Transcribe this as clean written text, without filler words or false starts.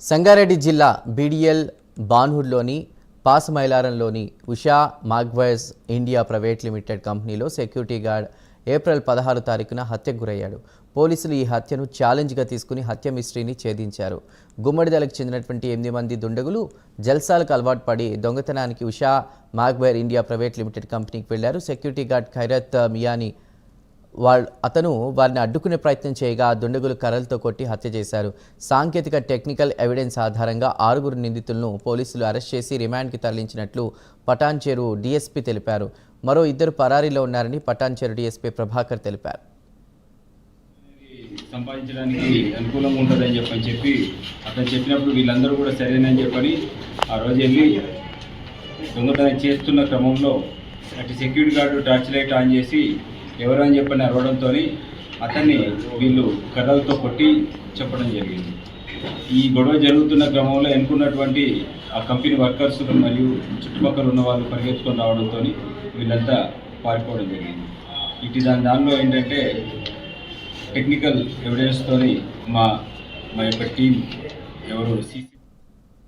సంగారెడ్డి జిల్లా బీడీఎల్ బాన్హుడ్లోని పాసమైలారంలోని ఉషా మాగ్వైజ్ ఇండియా ప్రైవేట్ లిమిటెడ్ కంపెనీలో సెక్యూరిటీ గార్డ్ ఏప్రిల్ 16 తారీఖున హత్యకు గురయ్యాడు. పోలీసులు ఈ హత్యను ఛాలెంజ్గా తీసుకుని హత్య మిస్టరీని ఛేదించారు. గుమ్మడిదలకు చెందినటువంటి 8 మంది దుండగులు జల్సాలకు అలవాటు పడి దొంగతనానికి ఉషా మాగ్వైర్ ఇండియా ప్రైవేట్ లిమిటెడ్ కంపెనీకి వెళ్లారు. సెక్యూరిటీ గార్డ్ ఖైరత్ మియాని అతను వారిని అడ్డుకునే ప్రయత్నం చేయగా దుండగులు కర్రలతో కొట్టి హత్య చేశారు. సాంకేతిక టెక్నికల్ ఎవిడెన్స్ ఆధారంగా 6 నిందితులను పోలీసులు అరెస్ట్ చేసి రిమాండ్కి తరలించినట్లు పటాన్చెరు డీఎస్పీ తెలిపారు. మరో 2 పరారీలో ఉన్నారని పటాన్చెరు డీఎస్పీ ప్రభాకర్ తెలిపారు. సంపాదించడానికి అనుకూలంగా ఉంటుందని చెప్పి అతను చెప్పినప్పుడు వీళ్ళందరూ కూడా సరేనని చెప్పని ఆ రోజు వెళ్ళి దొంగతనం చేస్తున్న క్రమంలో అటు security guard torch light on చేసి ఎవరు అని చెప్పని అరవడంతో అతన్ని వీళ్ళు కర్రలతో కొట్టి చెప్పడం జరిగింది. ఈ గొడవ జరుగుతున్న క్రమంలో ఎన్నుకున్నటువంటి ఆ కంపెనీ వర్కర్స్ మరియు చుట్టుపక్కల ఉన్న వాళ్ళు పరిగెత్తుకొని రావడంతో వీళ్ళంతా పారిపోవడం జరిగింది. దానిలో ఏంటంటే టెక్నికల్ ఎవిడెన్స్తో మా యొక్క టీం ఎవరు